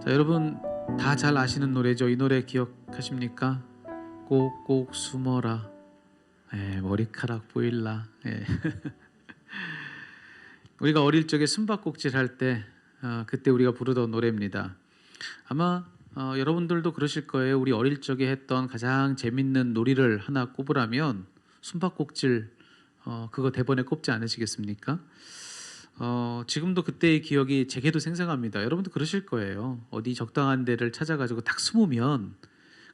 자, 여러분 다 잘 아시는 노래죠. 이 노래 기억하십니까? 꼭꼭 숨어라. 머리카락 보일라. 우리가 어릴 적에 숨바꼭질 할 때 그때 우리가 부르던 노래입니다. 아마 여러분들도 그러실 거예요. 우리 어릴 적에 했던 가장 재밌는 놀이를 하나 꼽으라면 숨바꼭질 그거 대본에 꼽지 않으시겠습니까? 지금도 그때의 기억이 제게도 생생합니다. 여러분도 그러실 거예요. 어디 적당한 데를 찾아가지고 딱 숨으면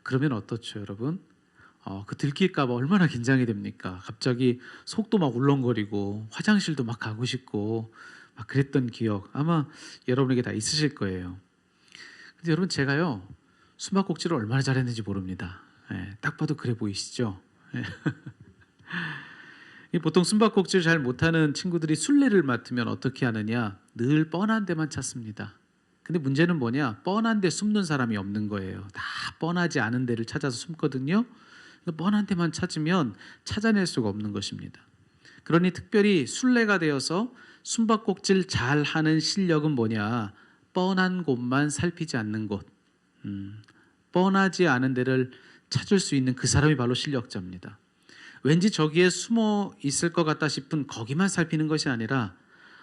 그러면 어떻죠, 여러분? 그 들킬까 봐 얼마나 긴장이 됩니까? 갑자기 속도 막 울렁거리고 화장실도 막 가고 싶고 막 그랬던 기억 아마 여러분에게 다 있으실 거예요. 근데 여러분 제가요 숨바꼭질을 얼마나 잘했는지 모릅니다. 딱 봐도 그래 보이시죠? 보통 숨바꼭질 잘 못하는 친구들이 술래를 맡으면 어떻게 하느냐? 늘 뻔한 데만 찾습니다. 근데 문제는 뭐냐? 뻔한 데 숨는 사람이 없는 거예요. 다 뻔하지 않은 데를 찾아서 숨거든요. 뻔한 데만 찾으면 찾아낼 수가 없는 것입니다. 그러니 특별히 술래가 되어서 숨바꼭질 잘하는 실력은 뭐냐? 뻔한 곳만 살피지 않는 곳. 뻔하지 않은 데를 찾을 수 있는 그 사람이 바로 실력자입니다. 왠지 저기에 숨어 있을 것 같다 싶은 거기만 살피는 것이 아니라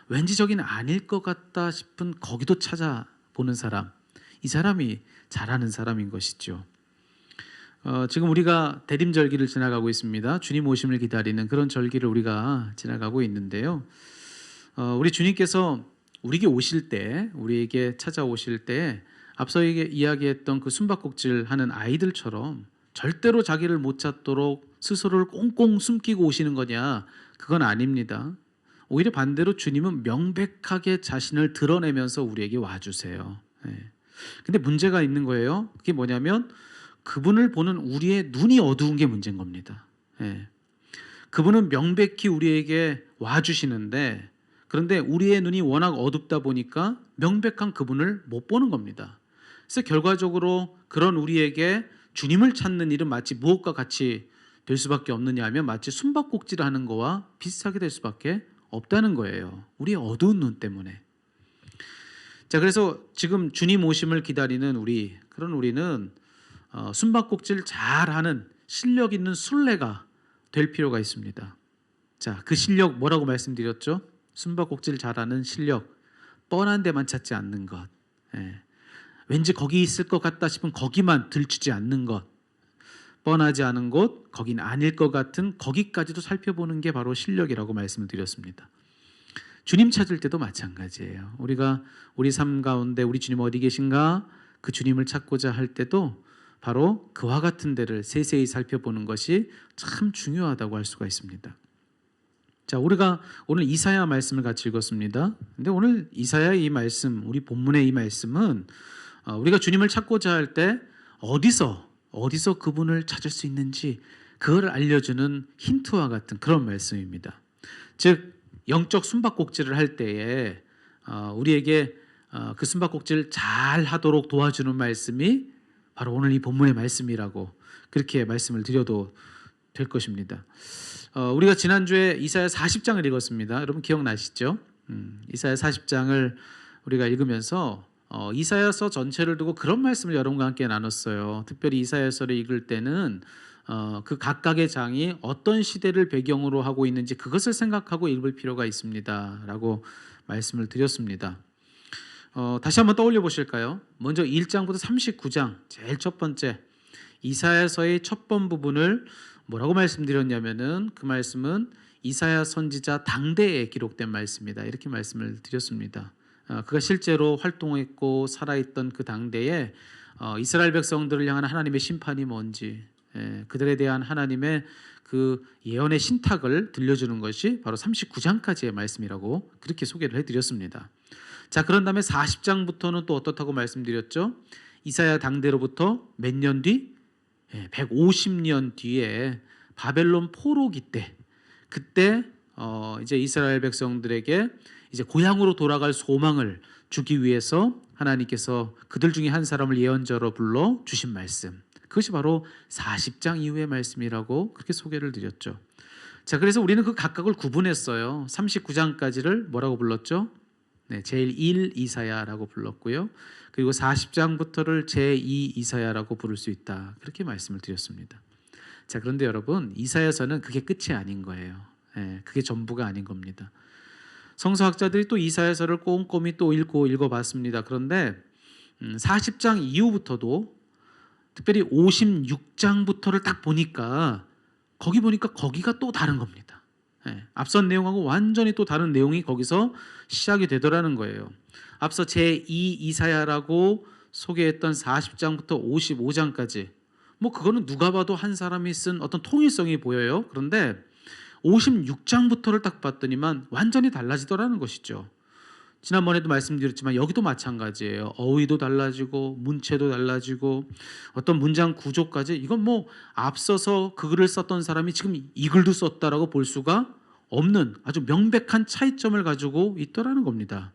왠지 저기는 아닐 것 같다 싶은 거기도 찾아보는 사람, 이 사람이 잘하는 사람인 것이죠. 지금 우리가 대림절기를 지나가고 있습니다. 주님 오심을 기다리는 그런 절기를 우리가 지나가고 있는데요. 우리 주님께서 우리에게 오실 때, 우리에게 찾아오실 때 앞서 이야기했던 그 숨바꼭질 하는 아이들처럼 절대로 자기를 못 찾도록 스스로를 꽁꽁 숨기고 오시는 거냐? 그건 아닙니다. 오히려 반대로 주님은 명백하게 자신을 드러내면서 우리에게 와주세요. 근데 문제가 있는 거예요. 그게 뭐냐면 그분을 보는 우리의 눈이 어두운 게 문제인 겁니다. 그분은 명백히 우리에게 와주시는데 그런데 우리의 눈이 워낙 어둡다 보니까 명백한 그분을 못 보는 겁니다. 그래서 결과적으로 그런 우리에게 주님을 찾는 일은 마치 무엇과 같이 될 수밖에 없느냐 하면 마치 숨바꼭질 하는 거와 비슷하게 될 수밖에 없다는 거예요. 우리의 어두운 눈 때문에. 자, 그래서 지금 주님 오심을 기다리는 우리는 숨바꼭질 잘하는 실력 있는 술래가 될 필요가 있습니다. 자, 그 실력 뭐라고 말씀드렸죠? 숨바꼭질 잘하는 실력, 뻔한 데만 찾지 않는 것. 왠지 거기 있을 것 같다 싶은 거기만 들추지 않는 것. 뻔하지 않은 곳, 거긴 아닐 것 같은 거기까지도 살펴보는 게 바로 실력이라고 말씀을 드렸습니다. 주님 찾을 때도 마찬가지예요. 우리가 우리 삶 가운데 우리 주님 어디 계신가? 그 주님을 찾고자 할 때도 바로 그와 같은 데를 세세히 살펴보는 것이 참 중요하다고 할 수가 있습니다. 자, 우리가 오늘 이사야 말씀을 같이 읽었습니다. 근데 오늘 이사야의 이 말씀, 우리 본문의 이 말씀은 우리가 주님을 찾고자 할 때 어디서 그분을 찾을 수 있는지 그걸 알려주는 힌트와 같은 그런 말씀입니다. 즉 영적 숨바꼭질을 할 때에 우리에게 그 숨바꼭질 잘 하도록 도와주는 말씀이 바로 오늘 이 본문의 말씀이라고 그렇게 말씀을 드려도 될 것입니다. 우리가 지난주에 이사야 40장을 읽었습니다. 여러분 기억나시죠? 이사야 40장을 우리가 읽으면서 이사야서 전체를 두고 그런 말씀을 여러분과 함께 나눴어요. 특별히 이사야서를 읽을 때는 그 각각의 장이 어떤 시대를 배경으로 하고 있는지 그것을 생각하고 읽을 필요가 있습니다 라고 말씀을 드렸습니다. 다시 한번 떠올려 보실까요? 먼저 1장부터 39장 제일 첫 번째 이사야서의 첫 번 부분을 뭐라고 말씀드렸냐면은 그 말씀은 이사야 선지자 당대에 기록된 말씀이다 이렇게 말씀을 드렸습니다. 그가 실제로 활동했고 살아있던 그 당대에 이스라엘 백성들을 향한 하나님의 심판이 뭔지 그들에 대한 하나님의 그 예언의 신탁을 들려주는 것이 바로 39장까지의 말씀이라고 그렇게 소개를 해드렸습니다. 자, 그런 다음에 40장부터는 또 어떻다고 말씀드렸죠? 이사야 당대로부터 몇 년 뒤? 150년 뒤에 바벨론 포로기 때 그때 이제 이스라엘 백성들에게 이제 고향으로 돌아갈 소망을 주기 위해서 하나님께서 그들 중에 한 사람을 예언자로 불러 주신 말씀. 그것이 바로 40장 이후의 말씀이라고 그렇게 소개를 드렸죠. 자, 그래서 우리는 그 각각을 구분했어요. 39장까지를 뭐라고 불렀죠? 네, 제일 1 이사야라고 불렀고요. 그리고 40장부터를 제2 이사야라고 부를 수 있다. 그렇게 말씀을 드렸습니다. 자, 그런데 여러분, 이사야서는 그게 끝이 아닌 거예요. 예, 그게 전부가 아닌 겁니다. 성서학자들이 또 이사야서를 꼼꼼히 또 읽어봤습니다. 그런데 40장 이후부터도 특별히 56장부터를 딱 보니까 거기가 또 다른 겁니다. 예, 앞선 내용하고 완전히 또 다른 내용이 거기서 시작이 되더라는 거예요. 앞서 제2 이사야라고 소개했던 40장부터 55장까지 뭐 그거는 누가 봐도 한 사람이 쓴 어떤 통일성이 보여요. 그런데 56장부터를 딱 봤더니만 완전히 달라지더라는 것이죠. 지난번에도 말씀드렸지만 여기도 마찬가지예요. 어휘도 달라지고 문체도 달라지고 어떤 문장 구조까지, 이건 뭐 앞서서 그 글을 썼던 사람이 지금 이 글도 썼다라고 볼 수가 없는 아주 명백한 차이점을 가지고 있더라는 겁니다.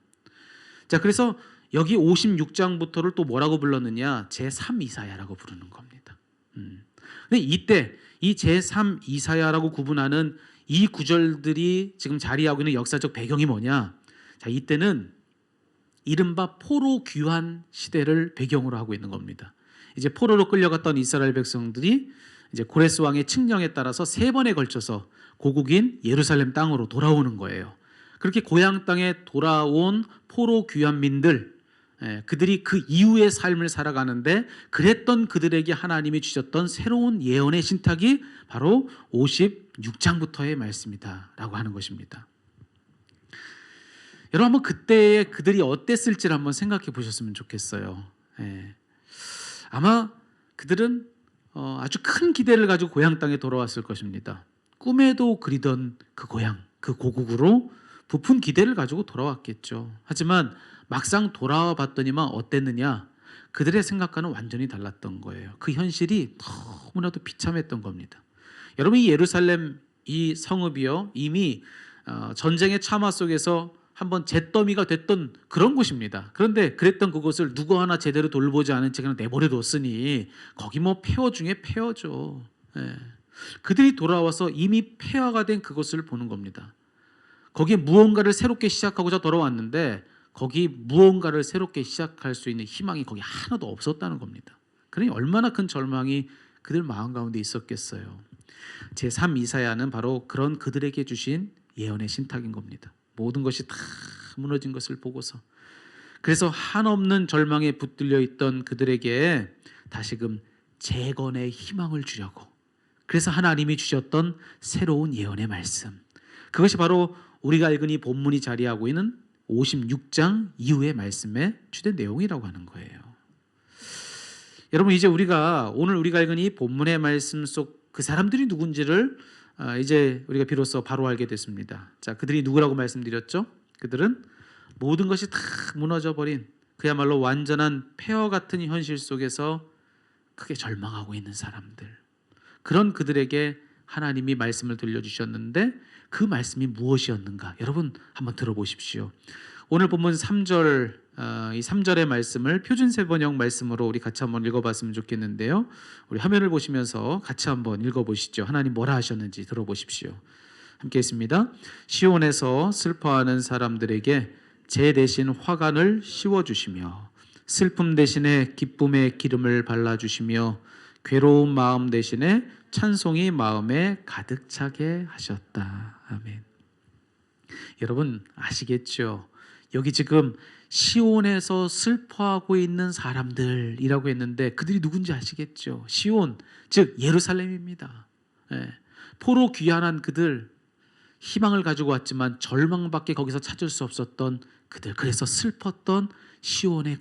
자, 그래서 여기 56장부터를 또 뭐라고 불렀느냐? 제3 이사야라고 부르는 겁니다. 근데 이때 이 제3 이사야라고 구분하는 이 구절들이 지금 자리하고 있는 역사적 배경이 뭐냐? 자, 이때는 이른바 포로 귀환 시대를 배경으로 하고 있는 겁니다. 이제 포로로 끌려갔던 이스라엘 백성들이 이제 고레스 왕의 칙령에 따라서 3번에 걸쳐서 고국인 예루살렘 땅으로 돌아오는 거예요. 그렇게 고향 땅에 돌아온 포로 귀환민들, 그들이 그 이후의 삶을 살아가는데 그랬던 그들에게 하나님이 주셨던 새로운 예언의 신탁이 바로 56장부터의 말씀이다 라고 하는 것입니다. 여러분, 한번 그때에 그들이 어땠을지를 한번 생각해 보셨으면 좋겠어요. 아마 그들은 아주 큰 기대를 가지고 고향 땅에 돌아왔을 것입니다. 꿈에도 그리던 그 고향, 그 고국으로 부푼 기대를 가지고 돌아왔겠죠. 하지만 막상 돌아와 봤더니만 어땠느냐? 그들의 생각과는 완전히 달랐던 거예요. 그 현실이 너무나도 비참했던 겁니다. 여러분, 이 예루살렘 이 성읍이요, 이미 전쟁의 참화 속에서 한번 잿더미가 됐던 그런 곳입니다. 그런데 그랬던 그곳을 누구 하나 제대로 돌보지 않은 채 그냥 내버려뒀으니 거기 뭐 폐허 중에 폐허죠. 그들이 돌아와서 이미 폐허가 된 그곳을 보는 겁니다. 거기에 무언가를 새롭게 시작하고자 돌아왔는데 거기 무언가를 새롭게 시작할 수 있는 희망이 거기 하나도 없었다는 겁니다. 그러니 얼마나 큰 절망이 그들 마음 가운데 있었겠어요. 제3 이사야는 바로 그런 그들에게 주신 예언의 신탁인 겁니다. 모든 것이 다 무너진 것을 보고서, 그래서 한없는 절망에 붙들려 있던 그들에게 다시금 재건의 희망을 주려고, 그래서 하나님이 주셨던 새로운 예언의 말씀, 그것이 바로 우리가 읽은 이 본문이 자리하고 있는 56장 이후의 말씀의 주된 내용이라고 하는 거예요. 여러분, 이제 오늘 우리가 읽은 이 본문의 말씀 속 그 사람들이 누군지를 이제 우리가 비로소 바로 알게 됐습니다. 자, 그들이 누구라고 말씀드렸죠? 그들은 모든 것이 다 무너져 버린 그야말로 완전한 폐허 같은 현실 속에서 크게 절망하고 있는 사람들, 그런 그들에게 하나님이 말씀을 들려주셨는데 그 말씀이 무엇이었는가? 여러분, 한번 들어보십시오. 오늘 본문 3절, 이 3절의 말씀을 표준세번역 말씀으로 우리 같이 한번 읽어봤으면 좋겠는데요. 우리 화면을 보시면서 같이 한번 읽어보시죠. 하나님 뭐라 하셨는지 들어보십시오. 함께 있습니다. 시온에서 슬퍼하는 사람들에게 제 대신 화관을 씌워주시며 슬픔 대신에 기쁨의 기름을 발라주시며 괴로운 마음 대신에 찬송이 마음에 가득 차게 하셨다. 아멘. 여러분 아시겠죠? 여기 지금 시온에서 슬퍼하고 있는 사람들이라고 했는데 그들이 누군지 아시겠죠? 시온, 즉 예루살렘입니다. 포로 귀환한 그들, 희망을 가지고 왔지만 절망밖에 거기서 찾을 수 없었던 그들, 그래서 슬펐던 시온의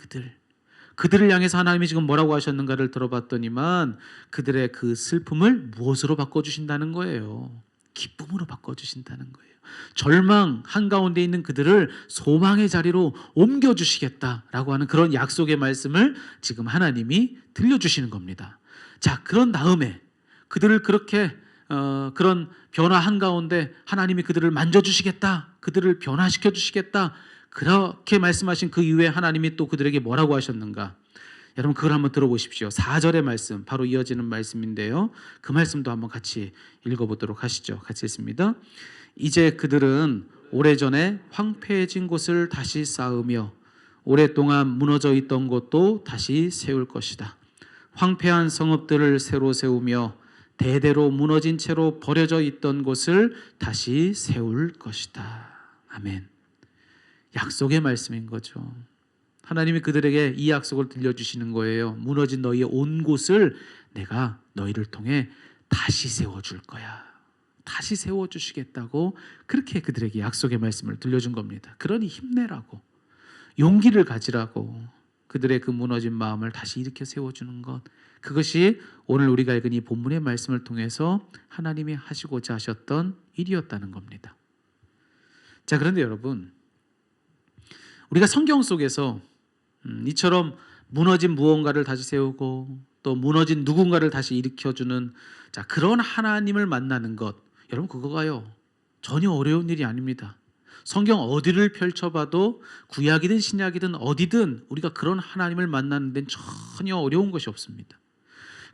그들을 향해서 하나님이 지금 뭐라고 하셨는가를 들어봤더니만 그들의 그 슬픔을 무엇으로 바꿔주신다는 거예요? 기쁨으로 바꿔주신다는 거예요. 절망 한가운데 있는 그들을 소망의 자리로 옮겨주시겠다라고 하는 그런 약속의 말씀을 지금 하나님이 들려주시는 겁니다. 자, 그런 다음에 그들을 그렇게 그런 변화 한가운데 하나님이 그들을 만져주시겠다, 그들을 변화시켜 주시겠다, 그렇게 말씀하신 그 이후에 하나님이 또 그들에게 뭐라고 하셨는가? 여러분 그걸 한번 들어보십시오. 4절의 말씀, 바로 이어지는 말씀인데요. 그 말씀도 한번 같이 읽어보도록 하시죠. 같이 읽습니다. 이제 그들은 오래전에 황폐해진 곳을 다시 쌓으며 오랫동안 무너져 있던 곳도 다시 세울 것이다. 황폐한 성읍들을 새로 세우며 대대로 무너진 채로 버려져 있던 곳을 다시 세울 것이다. 아멘. 약속의 말씀인 거죠. 하나님이 그들에게 이 약속을 들려주시는 거예요. 무너진 너희의 온 곳을 내가 너희를 통해 다시 세워줄 거야. 다시 세워주시겠다고 그렇게 그들에게 약속의 말씀을 들려준 겁니다. 그러니 힘내라고, 용기를 가지라고, 그들의 그 무너진 마음을 다시 일으켜 세워주는 것, 그것이 오늘 우리가 읽은 이 본문의 말씀을 통해서 하나님이 하시고자 하셨던 일이었다는 겁니다. 자, 그런데 여러분, 우리가 성경 속에서 이처럼 무너진 무언가를 다시 세우고 또 무너진 누군가를 다시 일으켜주는 그런 하나님을 만나는 것, 여러분 그거가요 전혀 어려운 일이 아닙니다. 성경 어디를 펼쳐봐도 구약이든 신약이든 어디든 우리가 그런 하나님을 만나는 데는 전혀 어려운 것이 없습니다.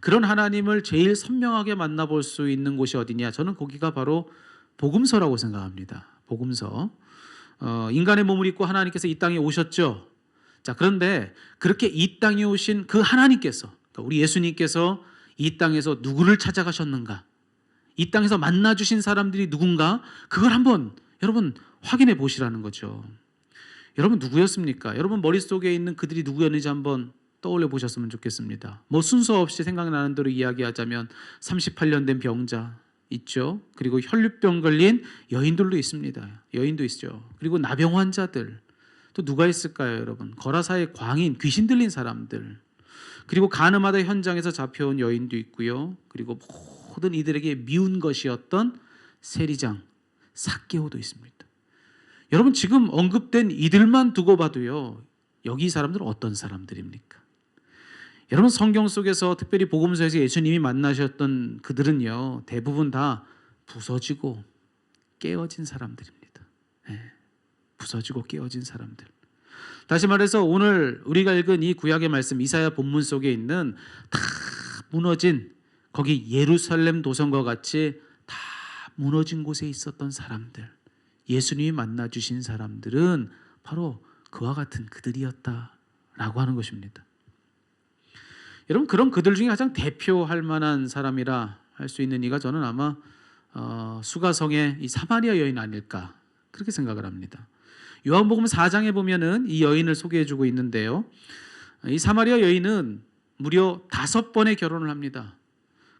그런 하나님을 제일 선명하게 만나볼 수 있는 곳이 어디냐? 저는 거기가 바로 복음서라고 생각합니다. 복음서. 인간의 몸을 입고 하나님께서 이 땅에 오셨죠. 자, 그런데 그렇게 이 땅에 오신 그 하나님께서, 그러니까 우리 예수님께서 이 땅에서 누구를 찾아가셨는가? 이 땅에서 만나주신 사람들이 누군가? 그걸 한번 여러분 확인해 보시라는 거죠. 여러분 누구였습니까? 여러분 머릿속에 있는 그들이 누구였는지 한번 떠올려 보셨으면 좋겠습니다. 뭐 순서 없이 생각나는 대로 이야기하자면 38년 된 병자 있죠. 그리고 혈류병 걸린 여인들도 있습니다. 여인도 있죠. 그리고 나병 환자들, 또 누가 있을까요, 여러분? 거라사의 광인, 귀신 들린 사람들, 그리고 가늠하다 현장에서 잡혀온 여인도 있고요. 그리고 모든 이들에게 미운 것이었던 세리장 삭개오도 있습니다. 여러분 지금 언급된 이들만 두고 봐도요, 여기 이 사람들은 어떤 사람들입니까? 여러분 성경 속에서 특별히 복음서에서 예수님이 만나셨던 그들은요, 대부분 다 부서지고 깨어진 사람들입니다. 네, 부서지고 깨어진 사람들. 다시 말해서 오늘 우리가 읽은 이 구약의 말씀 이사야 본문 속에 있는 다 무너진, 거기 예루살렘 도성과 같이 다 무너진 곳에 있었던 사람들, 예수님이 만나주신 사람들은 바로 그와 같은 그들이었다라고 하는 것입니다. 여러분 그런 그들 중에 가장 대표할 만한 사람이라 할 수 있는 이가 저는 아마 수가성의 이 사마리아 여인 아닐까 그렇게 생각을 합니다. 요한복음 4장에 보면은 이 여인을 소개해주고 있는데요, 이 사마리아 여인은 무려 5번의 결혼을 합니다.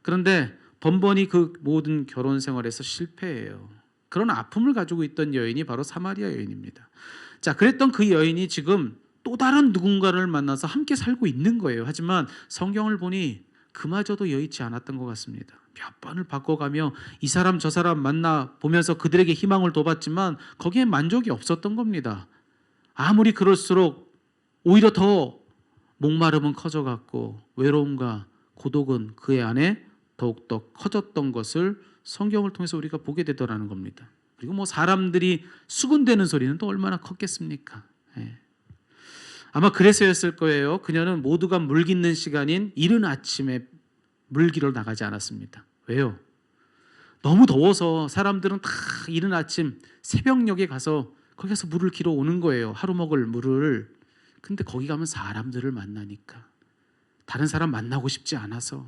그런데 번번이 그 모든 결혼 생활에서 실패해요. 그런 아픔을 가지고 있던 여인이 바로 사마리아 여인입니다. 자, 그랬던 그 여인이 지금 또 다른 누군가를 만나서 함께 살고 있는 거예요. 하지만 성경을 보니 그마저도 여의치 않았던 것 같습니다. 몇 번을 바꿔가며 이 사람 저 사람 만나 보면서 그들에게 희망을 둬봤지만 거기에 만족이 없었던 겁니다. 아무리 그럴수록 오히려 더 목마름은 커져갔고 외로움과 고독은 그의 안에 더욱더 커졌던 것을 성경을 통해서 우리가 보게 되더라는 겁니다. 그리고 뭐 사람들이 수군대는 소리는 또 얼마나 컸겠습니까? 예. 아마 그래서였을 거예요. 그녀는 모두가 물 깃는 시간인 이른 아침에 물 기러 나가지 않았습니다. 왜요? 너무 더워서 사람들은 다 이른 아침 새벽녘에 가서 거기 가서 물을 기러 오는 거예요. 하루 먹을 물을. 근데 거기 가면 사람들을 만나니까 다른 사람 만나고 싶지 않아서,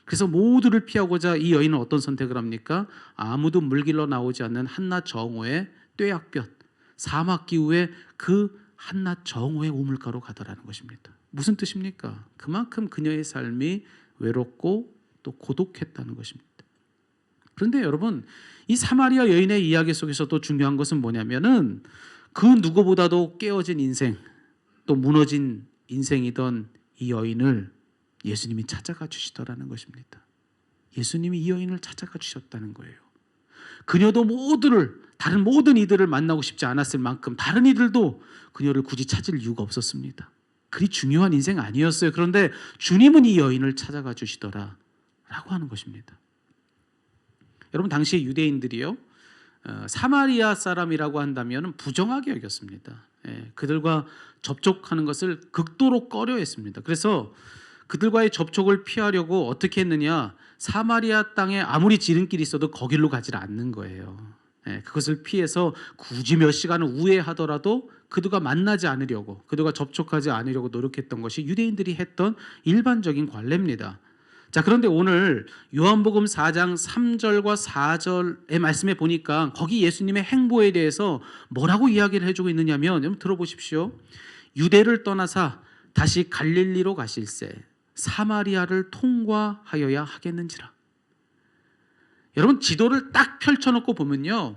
그래서 모두를 피하고자 이 여인은 어떤 선택을 합니까? 아무도 물 길러 나오지 않는 한낮 정오의 뙤약볕 사막 기후에 그 한낮 정오의 우물가로 가더라는 것입니다. 무슨 뜻입니까? 그만큼 그녀의 삶이 외롭고 또 고독했다는 것입니다. 그런데 여러분 이 사마리아 여인의 이야기 속에서 또 중요한 것은 뭐냐면은 그 누구보다도 깨어진 인생 또 무너진 인생이던 이 여인을 예수님이 찾아가 주시더라는 것입니다. 예수님이 이 여인을 찾아가 주셨다는 거예요. 그녀도 다른 모든 이들을 만나고 싶지 않았을 만큼 다른 이들도 그녀를 굳이 찾을 이유가 없었습니다. 그리 중요한 인생 아니었어요. 그런데 주님은 이 여인을 찾아가 주시더라 라고 하는 것입니다. 여러분 당시 유대인들이요, 사마리아 사람이라고 한다면 부정하게 여겼습니다. 그들과 접촉하는 것을 극도로 꺼려했습니다. 그래서 그들과의 접촉을 피하려고 어떻게 했느냐, 사마리아 땅에 아무리 지름길이 있어도 거길로 가지 않는 거예요. 그것을 피해서 굳이 몇 시간을 우회하더라도 그들과 만나지 않으려고, 그들과 접촉하지 않으려고 노력했던 것이 유대인들이 했던 일반적인 관례입니다. 자, 그런데 오늘 요한복음 4장 3절과 4절의 말씀에 보니까 거기 예수님의 행보에 대해서 뭐라고 이야기를 해주고 있느냐면, 여러분 들어보십시오. 유대를 떠나사 다시 갈릴리로 가실새 사마리아를 통과하여야 하겠는지라. 여러분 지도를 딱 펼쳐놓고 보면요,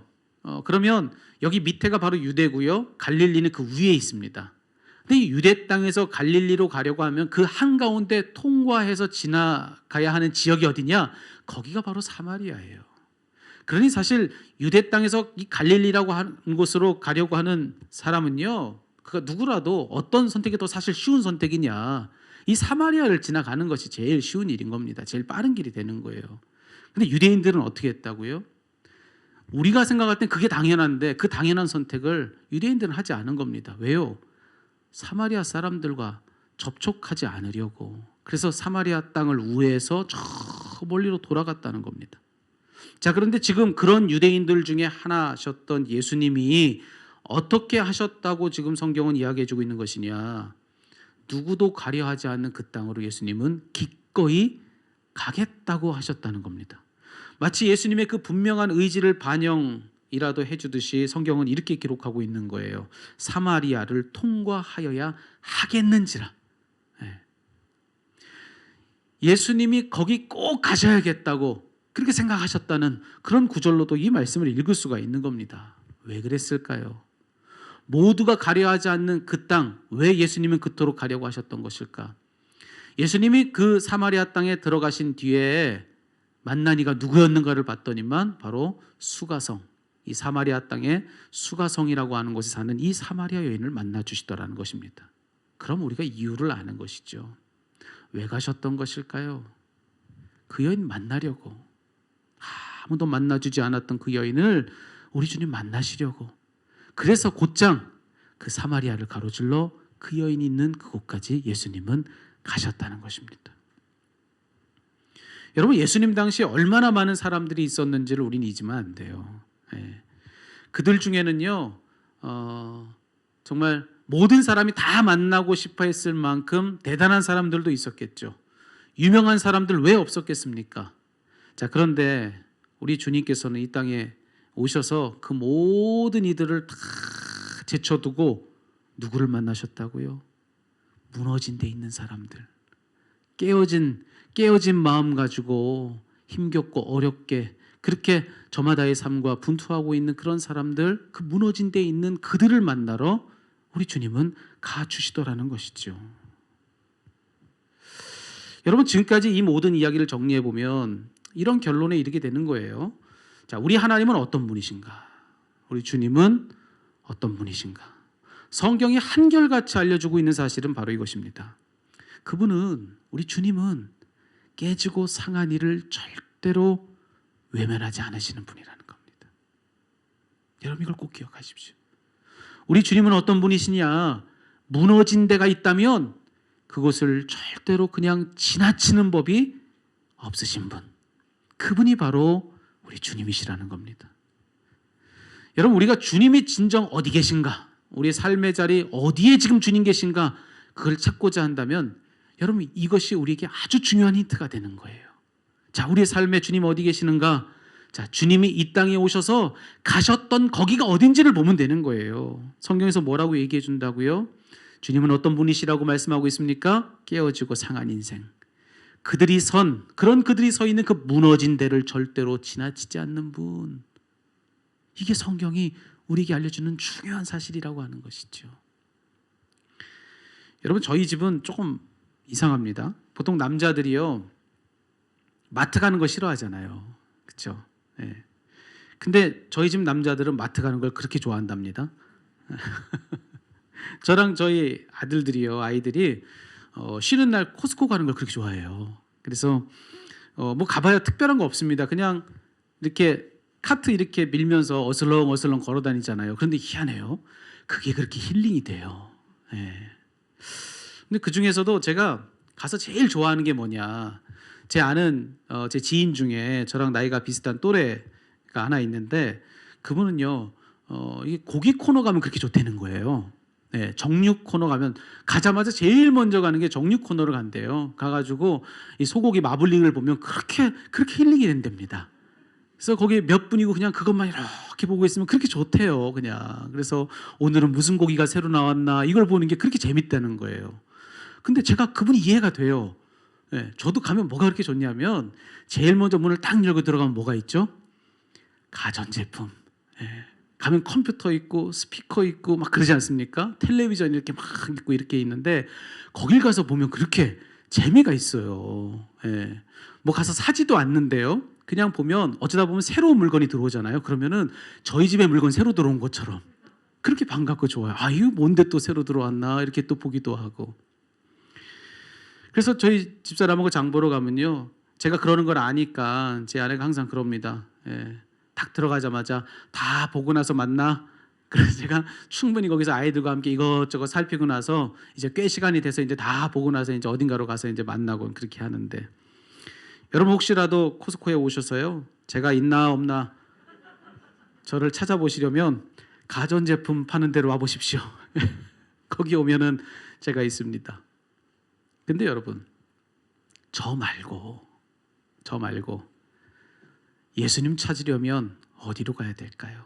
그러면 여기 밑에가 바로 유대고요, 갈릴리는 그 위에 있습니다. 근데 이 유대 땅에서 갈릴리로 가려고 하면 그 한가운데 통과해서 지나가야 하는 지역이 어디냐? 거기가 바로 사마리아예요. 그러니 사실 유대 땅에서 이 갈릴리라고 하는 곳으로 가려고 하는 사람은요, 그가 누구라도 어떤 선택이 더 사실 쉬운 선택이냐, 이 사마리아를 지나가는 것이 제일 쉬운 일인 겁니다. 제일 빠른 길이 되는 거예요. 근데 유대인들은 어떻게 했다고요? 우리가 생각할 땐 그게 당연한데 그 당연한 선택을 유대인들은 하지 않은 겁니다. 왜요? 사마리아 사람들과 접촉하지 않으려고. 그래서 사마리아 땅을 우회해서 저 멀리로 돌아갔다는 겁니다. 자, 그런데 지금 그런 유대인들 중에 하나셨던 예수님이 어떻게 하셨다고 지금 성경은 이야기해주고 있는 것이냐? 누구도 가려 하지 않는 그 땅으로 예수님은 기꺼이 가겠다고 하셨다는 겁니다. 마치 예수님의 그 분명한 의지를 반영이라도 해주듯이 성경은 이렇게 기록하고 있는 거예요. 사마리아를 통과하여야 하겠는지라. 예수님이 거기 꼭 가셔야겠다고 그렇게 생각하셨다는 그런 구절로도 이 말씀을 읽을 수가 있는 겁니다. 왜 그랬을까요? 모두가 가려하지 않는 그 땅, 왜 예수님은 그토록 가려고 하셨던 것일까? 예수님이 그 사마리아 땅에 들어가신 뒤에 만난 이가 누구였는가를 봤더니만 바로 수가성, 이 사마리아 땅에 수가성이라고 하는 곳에 사는 이 사마리아 여인을 만나 주시더라는 것입니다. 그럼 우리가 이유를 아는 것이죠. 왜 가셨던 것일까요? 그 여인 만나려고, 아무도 만나주지 않았던 그 여인을 우리 주님 만나시려고, 그래서 곧장 그 사마리아를 가로질러 그 여인이 있는 그곳까지 예수님은 가셨다는 것입니다. 여러분, 예수님 당시에 얼마나 많은 사람들이 있었는지를 우리는 잊으면 안 돼요. 그들 중에는요, 정말 모든 사람이 다 만나고 싶어 했을 만큼 대단한 사람들도 있었겠죠. 유명한 사람들 왜 없었겠습니까? 자, 그런데 우리 주님께서는 이 땅에 오셔서 그 모든 이들을 다 제쳐두고 누구를 만나셨다고요? 무너진 데 있는 사람들, 깨어진 마음 가지고 힘겹고 어렵게 그렇게 저마다의 삶과 분투하고 있는 그런 사람들, 그 무너진 데 있는 그들을 만나러 우리 주님은 가주시더라는 것이죠. 여러분, 지금까지 이 모든 이야기를 정리해 보면 이런 결론에 이르게 되는 거예요. 자, 우리 하나님은 어떤 분이신가? 우리 주님은 어떤 분이신가? 성경이 한결같이 알려주고 있는 사실은 바로 이것입니다. 그분은, 우리 주님은 깨지고 상한 일을 절대로 외면하지 않으시는 분이라는 겁니다. 여러분, 이걸 꼭 기억하십시오. 우리 주님은 어떤 분이시냐? 무너진 데가 있다면 그것을 절대로 그냥 지나치는 법이 없으신 분, 그분이 바로 우리 주님이시라는 겁니다. 여러분, 우리가 주님이 진정 어디 계신가, 우리의 삶의 자리 어디에 지금 주님 계신가, 그걸 찾고자 한다면 여러분, 이것이 우리에게 아주 중요한 힌트가 되는 거예요. 자, 우리의 삶에 주님 어디 계시는가? 자, 주님이 이 땅에 오셔서 가셨던 거기가 어딘지를 보면 되는 거예요. 성경에서 뭐라고 얘기해 준다고요? 주님은 어떤 분이시라고 말씀하고 있습니까? 깨어지고 상한 인생, 그들이 서 있는 그 무너진 데를 절대로 지나치지 않는 분, 이게 성경이 우리에게 알려주는 중요한 사실이라고 하는 것이죠. 여러분, 저희 집은 조금 이상합니다. 보통 남자들이요, 마트 가는 거 싫어하잖아요. 그렇죠? 네. 근데 저희 집 남자들은 마트 가는 걸 그렇게 좋아한답니다. 저랑 저희 아이들이 쉬는 날 코스코 가는 걸 그렇게 좋아해요. 그래서 뭐 가봐야 특별한 거 없습니다. 그냥 이렇게 카트 이렇게 밀면서 어슬렁어슬렁 걸어 다니잖아요. 그런데 희한해요. 그게 그렇게 힐링이 돼요. 네. 근데 그 중에서도 제가 가서 제일 좋아하는 게 뭐냐, 제 아는 제 지인 중에 저랑 나이가 비슷한 또래가 하나 있는데 그분은요, 이게 고기 코너 가면 그렇게 좋다는 거예요. 네, 정육 코너 가면 가자마자 제일 먼저 가는 게 정육 코너를 간대요. 가가지고 이 소고기 마블링을 보면 그렇게 힐링이 된답니다. 그래서 거기 몇 분이고 그냥 그것만 이렇게 보고 있으면 그렇게 좋대요, 그냥. 그래서 오늘은 무슨 고기가 새로 나왔나 이걸 보는 게 그렇게 재밌다는 거예요. 근데 제가 그분이 이해가 돼요. 네, 저도 가면 뭐가 그렇게 좋냐면 제일 먼저 문을 딱 열고 들어가면 뭐가 있죠? 가전제품. 네, 가면 컴퓨터 있고 스피커 있고 막 그러지 않습니까? 텔레비전 이렇게 막 있고 이렇게 있는데 거길 가서 보면 그렇게 재미가 있어요. 네, 뭐 가서 사지도 않는데요. 그냥 보면 어쩌다 보면 새로운 물건이 들어오잖아요. 그러면은 저희 집에 물건 새로 들어온 것처럼 그렇게 반갑고 좋아요. 아, 이거 뭔데 또 새로 들어왔나 이렇게 또 보기도 하고. 그래서 저희 집사람하고 장 보러 가면요, 제가 그러는 걸 아니까 제 아내가 항상 그럽니다. 예, 딱 들어가자마자 다 보고 나서 만나. 그래서 제가 충분히 거기서 아이들과 함께 이것저것 살피고 나서 이제 꽤 시간이 돼서 이제 다 보고 나서 이제 어딘가로 가서 이제 만나고 그렇게 하는데, 여러분 혹시라도 코스코에 오셔서요, 제가 있나 없나 저를 찾아보시려면 가전제품 파는 데로 와 보십시오. 거기 오면은 제가 있습니다. 근데 여러분, 저 말고 예수님 찾으려면 어디로 가야 될까요?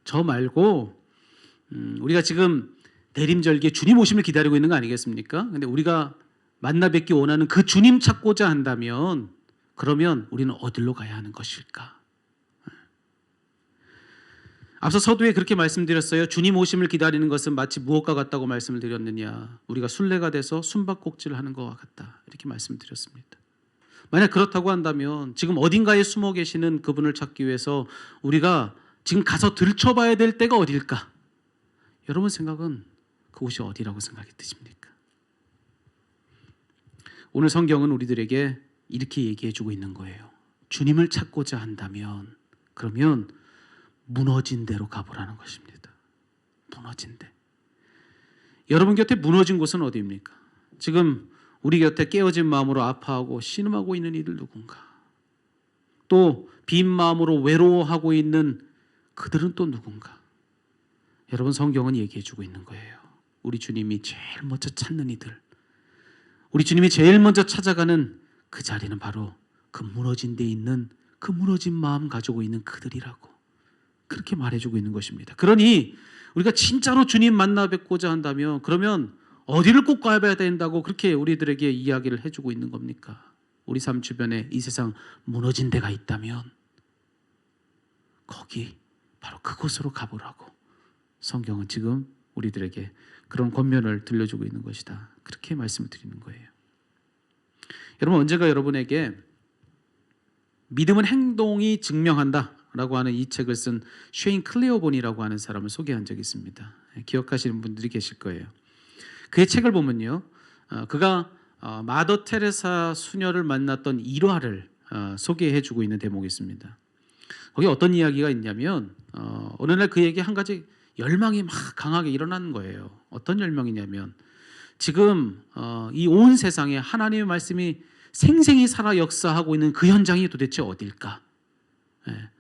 저 말고 우리가 지금 대림절기에 주님 오심을 기다리고 있는 거 아니겠습니까? 근데 우리가 만나 뵙기 원하는 그 주님 찾고자 한다면, 그러면 우리는 어디로 가야 하는 것일까? 앞서 서두에 그렇게 말씀드렸어요. 주님 오심을 기다리는 것은 마치 무엇과 같다고 말씀을 드렸느냐? 우리가 순례가 돼서 숨바꼭질을 하는 것과 같다, 이렇게 말씀드렸습니다. 만약 그렇다고 한다면 지금 어딘가에 숨어 계시는 그분을 찾기 위해서 우리가 지금 가서 들춰봐야 될 때가 어딜까? 여러분 생각은 그곳이 어디라고 생각이 드십니까? 오늘 성경은 우리들에게 이렇게 얘기해주고 있는 거예요. 주님을 찾고자 한다면 그러면 무너진 데로 가보라는 것입니다. 무너진 데. 여러분 곁에 무너진 곳은 어디입니까? 지금 우리 곁에 깨어진 마음으로 아파하고 신음하고 있는 이들 누군가? 또 빈 마음으로 외로워하고 있는 그들은 또 누군가? 여러분 성경은 얘기해주고 있는 거예요. 우리 주님이 제일 먼저 찾는 이들, 우리 주님이 제일 먼저 찾아가는 그 자리는 바로 그 무너진 데 있는, 그 무너진 마음 가지고 있는 그들이라고 그렇게 말해주고 있는 것입니다. 그러니 우리가 진짜로 주님 만나 뵙고자 한다면 그러면 어디를 꼭 가야 된다고 그렇게 우리들에게 이야기를 해주고 있는 겁니까? 우리 삶 주변에 이 세상 무너진 데가 있다면 거기 바로 그곳으로 가보라고 성경은 지금 우리들에게 그런 권면을 들려주고 있는 것이다, 그렇게 말씀을 드리는 거예요. 여러분 언제가 여러분에게 믿음은 행동이 증명한다 라고 하는 이 책을 쓴 쉐인 클레어본이라고 하는 사람을 소개한 적이 있습니다. 기억하시는 분들이 계실 거예요. 그의 책을 보면요, 그가 마더 테레사 수녀를 만났던 일화를 소개해주고 있는 대목이 있습니다. 거기 어떤 이야기가 있냐면 어느 날 그에게 한 가지 열망이 막 강하게 일어나는 거예요. 어떤 열망이냐면 지금 이 온 세상에 하나님의 말씀이 생생히 살아 역사하고 있는 그 현장이 도대체 어딜까?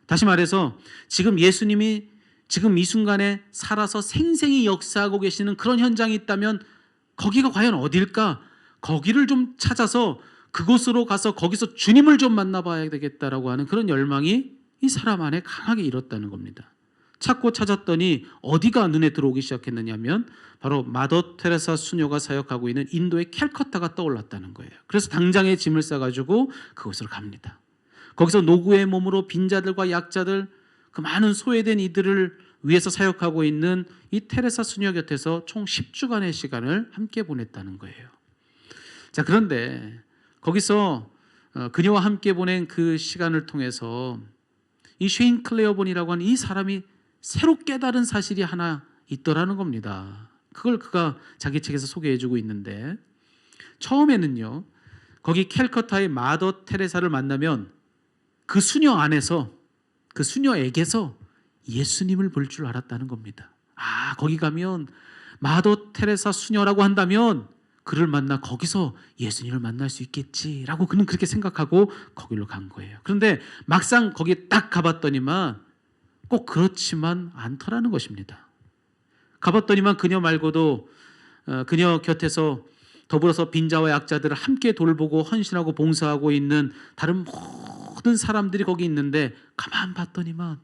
다시 말해서 지금 예수님이 지금 이 순간에 살아서 생생히 역사하고 계시는 그런 현장이 있다면 거기가 과연 어딜까? 거기를 좀 찾아서 그곳으로 가서 거기서 주님을 좀 만나봐야 되겠다라고 하는 그런 열망이 이 사람 안에 강하게 일었다는 겁니다. 찾고 찾았더니 어디가 눈에 들어오기 시작했느냐면 바로 마더 테레사 수녀가 사역하고 있는 인도의 캘커타가 떠올랐다는 거예요. 그래서 당장에 짐을 싸가지고 그곳으로 갑니다. 거기서 노구의 몸으로 빈자들과 약자들, 그 많은 소외된 이들을 위해서 사역하고 있는 이 테레사 수녀 곁에서 총 10주간의 시간을 함께 보냈다는 거예요. 자, 그런데 거기서 그녀와 함께 보낸 그 시간을 통해서 이 쉐인 클레어본이라고 하는 이 사람이 새로 깨달은 사실이 하나 있더라는 겁니다. 그걸 그가 자기 책에서 소개해주고 있는데, 처음에는요 거기 캘커타의 마더 테레사를 만나면 그 수녀 안에서, 그 수녀에게서 예수님을 볼 줄 알았다는 겁니다. 아, 거기 가면 마더 테레사 수녀라고 한다면 그를 만나 거기서 예수님을 만날 수 있겠지라고 그는 그렇게 생각하고 거기로 간 거예요. 그런데 막상 거기에 딱 가봤더니만 꼭 그렇지만 않더라는 것입니다. 가봤더니만 그녀 말고도 그녀 곁에서 더불어서 빈자와 약자들을 함께 돌보고 헌신하고 봉사하고 있는 다른 모든 사람들이 거기 있는데, 가만 봤더니만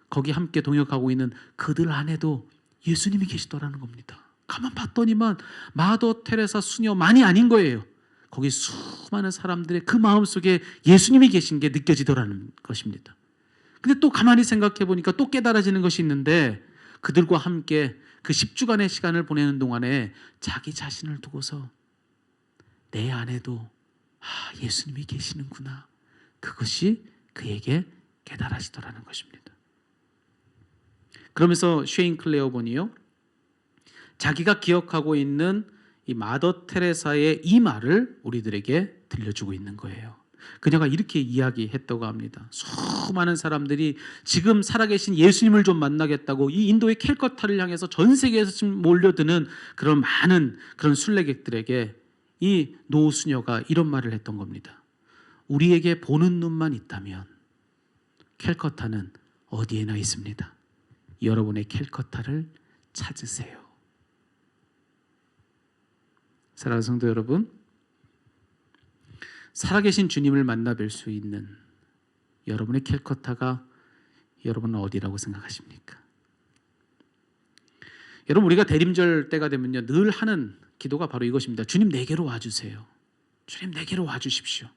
거기 함께 동역하고 있는 그들 안에도 예수님이 계시더라는 겁니다. 가만 봤더니만 마더 테레사 수녀만이 아닌 거예요. 거기 수많은 사람들의 그 마음속에 예수님이 계신 게 느껴지더라는 것입니다. 근데 또 가만히 생각해 보니까 또 깨달아지는 것이 있는데, 그들과 함께 그 10주간의 시간을 보내는 동안에 자기 자신을 두고서 내 안에도 예수님이 계시는구나, 그것이 그에게 깨달아지더라는 것입니다. 그러면서 쉐인 클레어본이요, 자기가 기억하고 있는 이 마더 테레사의 이 말을 우리들에게 들려주고 있는 거예요. 그녀가 이렇게 이야기했다고 합니다. 수많은 사람들이 지금 살아계신 예수님을 좀 만나겠다고 이 인도의 캘커타를 향해서 전 세계에서 지금 몰려드는 그런 많은 그런 순례객들에게 이 노수녀가 이런 말을 했던 겁니다. 우리에게 보는 눈만 있다면 캘커타는 어디에나 있습니다. 여러분의 캘커타를 찾으세요. 사랑하는 성도 여러분, 살아계신 주님을 만나 뵐 수 있는 여러분의 캘커타가 여러분은 어디라고 생각하십니까? 여러분, 우리가 대림절 때가 되면요, 늘 하는 기도가 바로 이것입니다. 주님 내게로 와주세요. 주님 내게로 와주십시오.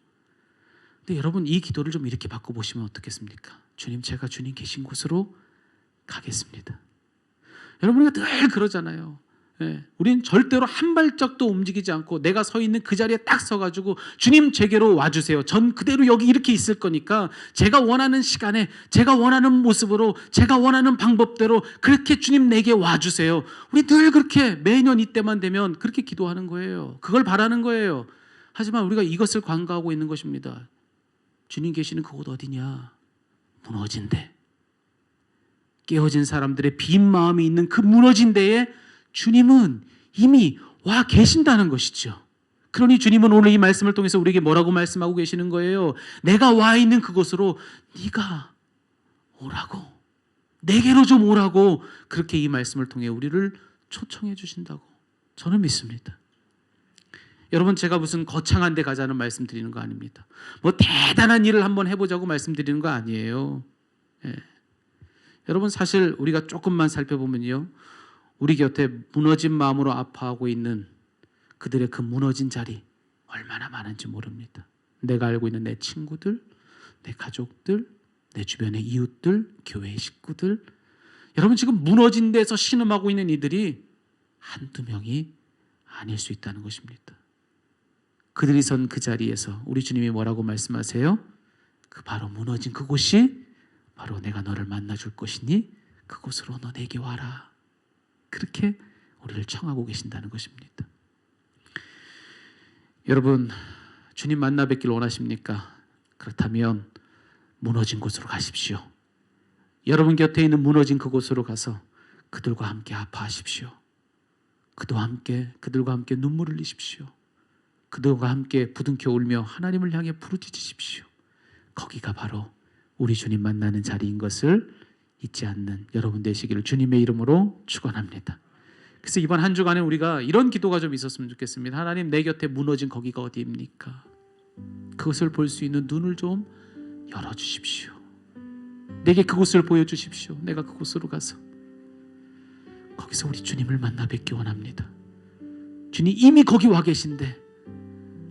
근데 여러분, 이 기도를 좀 이렇게 바꿔보시면 어떻겠습니까? 주님, 제가 주님 계신 곳으로 가겠습니다. 여러분, 우리가 늘 그러잖아요. 우린 절대로 한 발짝도 움직이지 않고 내가 서 있는 그 자리에 딱 서가지고 주님 제게로 와주세요. 전 그대로 여기 이렇게 있을 거니까 제가 원하는 시간에 제가 원하는 모습으로 제가 원하는 방법대로 그렇게 주님 내게 와주세요. 우리 늘 그렇게 매년 이때만 되면 그렇게 기도하는 거예요. 그걸 바라는 거예요. 하지만 우리가 이것을 간과하고 있는 것입니다. 주님 계시는 그곳 어디냐? 무너진 데, 깨어진 사람들의 빈 마음이 있는 그 무너진 데에 주님은 이미 와 계신다는 것이죠. 그러니 주님은 오늘 이 말씀을 통해서 우리에게 뭐라고 말씀하고 계시는 거예요? 내가 와 있는 그곳으로 네가 오라고, 내게로 좀 오라고, 그렇게 이 말씀을 통해 우리를 초청해 주신다고 저는 믿습니다. 여러분, 제가 무슨 거창한 데 가자는 말씀 드리는 거 아닙니다. 뭐 대단한 일을 한번 해보자고 말씀드리는 거 아니에요. 여러분, 사실 우리가 조금만 살펴보면요, 우리 곁에 무너진 마음으로 아파하고 있는 그들의 그 무너진 자리 얼마나 많은지 모릅니다. 내가 알고 있는 내 친구들, 내 가족들, 내 주변의 이웃들, 교회의 식구들, 여러분, 지금 무너진 데서 신음하고 있는 이들이 한두 명이 아닐 수 있다는 것입니다. 그들이 선 그 자리에서 우리 주님이 뭐라고 말씀하세요? 그 바로 무너진 그곳이 바로 내가 너를 만나줄 것이니 그곳으로 너 내게 와라. 그렇게 우리를 청하고 계신다는 것입니다. 여러분, 주님 만나 뵙길 원하십니까? 그렇다면 무너진 곳으로 가십시오. 여러분 곁에 있는 무너진 그곳으로 가서 그들과 함께 아파하십시오. 그들과 함께 눈물 흘리십시오. 그들과 함께 부둥켜 울며 하나님을 향해 부르짖으십시오. 거기가 바로 우리 주님 만나는 자리인 것을 잊지 않는 여러분 되시기를 주님의 이름으로 축원합니다. 그래서 이번 한 주간에 우리가 이런 기도가 좀 있었으면 좋겠습니다. 하나님, 내 곁에 무너진 거기가 어디입니까? 그것을 볼 수 있는 눈을 좀 열어주십시오. 내게 그곳을 보여주십시오. 내가 그곳으로 가서 거기서 우리 주님을 만나 뵙기 원합니다. 주님 이미 거기 와 계신데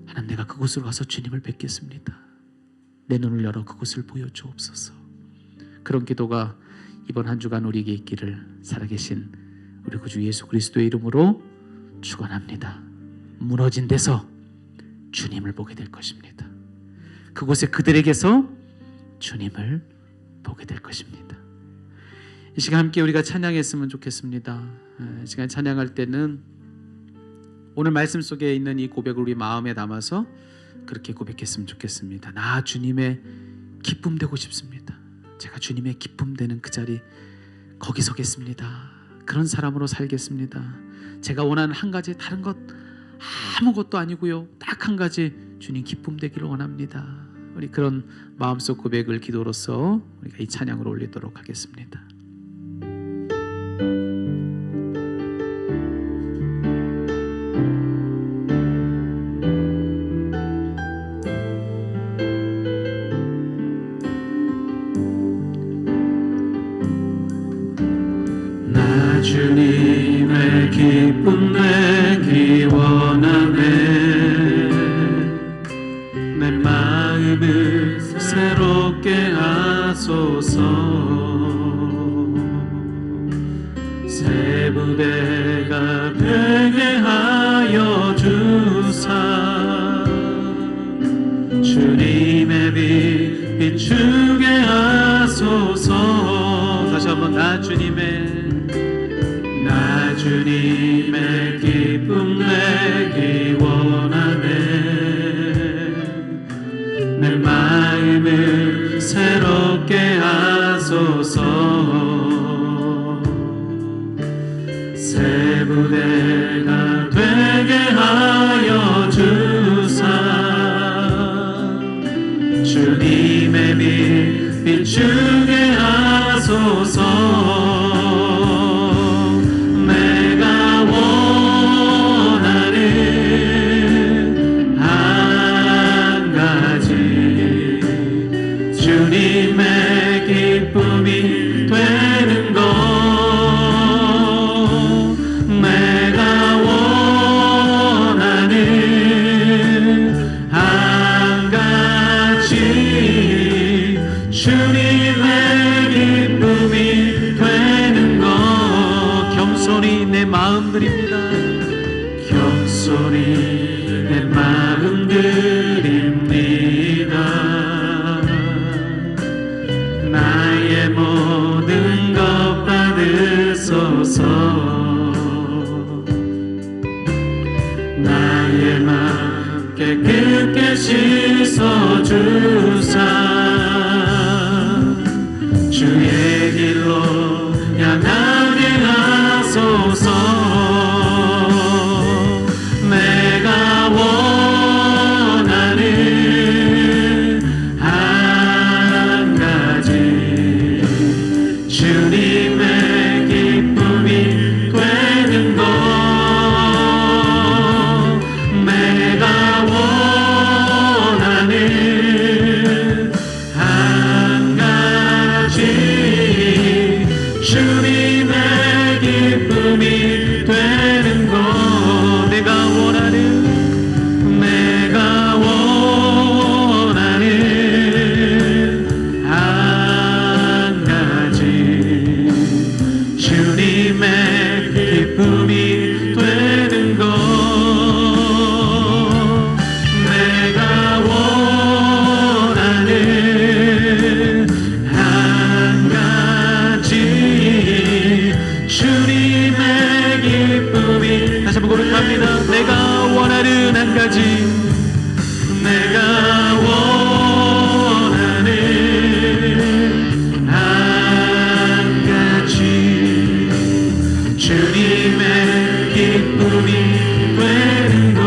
하나님, 내가 그곳으로 가서 주님을 뵙겠습니다. 내 눈을 열어 그곳을 보여주옵소서. 그런 기도가 이번 한 주간 우리에게 있기를 살아계신 우리 구주 예수 그리스도의 이름으로 축원합니다. 무너진 데서 주님을 보게 될 것입니다. 그곳에 그들에게서 주님을 보게 될 것입니다. 이 시간 함께 우리가 찬양했으면 좋겠습니다. 이 시간 찬양할 때는 오늘 말씀 속에 있는 이 고백을 우리 마음에 담아서 그렇게 고백했으면 좋겠습니다. 나 주님의 기쁨 되고 싶습니다. 제가 주님의 기쁨 되는 그 자리 거기 서겠습니다. 그런 사람으로 살겠습니다. 제가 원하는 한 가지, 다른 것 아무것도 아니고요, 딱 한 가지, 주님 기쁨 되기를 원합니다. 우리 그런 마음속 고백을 기도로서 우리가 이 찬양을 올리도록 하겠습니다. 나 주님의 기쁨 내기 원하네. 내 마음을 새롭게 하소서. 새 부대가 되게 하여 주사. 주님의 빛 비추게 하소서. 다시 한번 나 주님의 기쁨 내기 원하네. 내 마음을 새롭게 하소서. 새 부대가 되게 하여 주사. 주님의 빛 비추게 하소서. 주님의 기쁨이 되는 것. 내가 원하는 한 가지. 주님의 기쁨이 되는 것. 겸손히 내 마음 드립니다. 겸손히 내 마음 드립니다. 나의 모든 것 받으소서. 나의 맘 깨끗게 씻어주사. 주의 길로 향하게 하소서. 내가 원하는 한 가지. 주님의 기쁨이 되는 것. 내가 원하는 한 가지. 주님의 기쁨이 되는 것. 내가 원하는 한 가지. 주님의 기쁨이 되는 것. 내가 원하는 한 가지. 주님의 기쁨이. 다시 한번 고백합니다. 내가 원하는 한 가지. 내가 원하는 한 가지. 주님의 기쁨이 되는 것.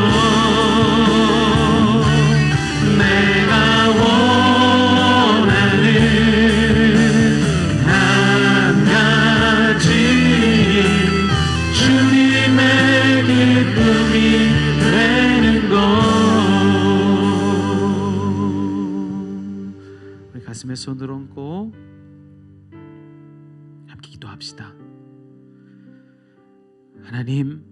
내가 원하는 한 가지. 주님의 기쁨이 되는 것. 우리 가슴에 손을 얹고 함께 기도합시다. 하나님,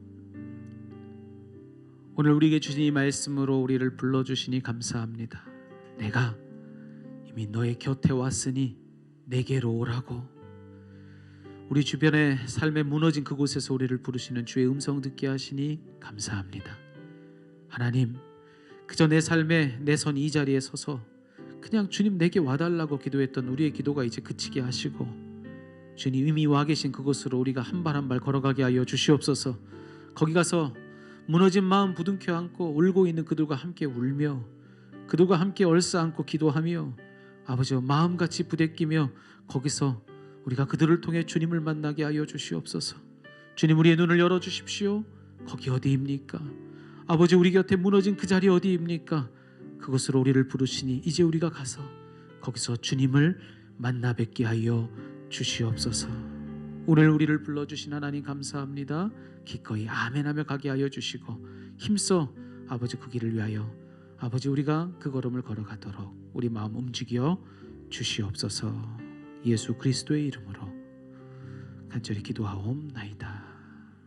오늘 우리에게 주신 이 말씀으로 우리를 불러주시니 감사합니다. 내가 이미 너의 곁에 왔으니 내게로 오라고. 우리 주변의 삶에 무너진 그곳에서 우리를 부르시는 주의 음성 듣게 하시니 감사합니다. 하나님, 그저 내 삶에 내 선 이 자리에 서서 그냥 주님 내게 와달라고 기도했던 우리의 기도가 이제 그치게 하시고, 주님 이미 와 계신 그곳으로 우리가 한 발 한 발 걸어가게 하여 주시옵소서. 거기 가서 무너진 마음 부둥켜 안고 울고 있는 그들과 함께 울며 그들과 함께 얼싸안고 기도하며 아버지와 마음같이 부대끼며 거기서 우리가 그들을 통해 주님을 만나게 하여 주시옵소서. 주님, 우리의 눈을 열어주십시오. 거기 어디입니까? 아버지, 우리 곁에 무너진 그 자리 어디입니까? 그곳으로 우리를 부르시니 이제 우리가 가서 거기서 주님을 만나 뵙게 하여 주시옵소서. 오늘 우리를 불러주신 하나님 감사합니다. 기꺼이 아멘하며 가게 하여 주시고 힘써 아버지 그 길을 위하여 아버지 우리가 그 걸음을 걸어가도록 우리 마음 움직여 주시옵소서. 예수 그리스도의 이름으로 간절히 기도하옵나이다.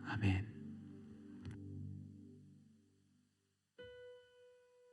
아멘.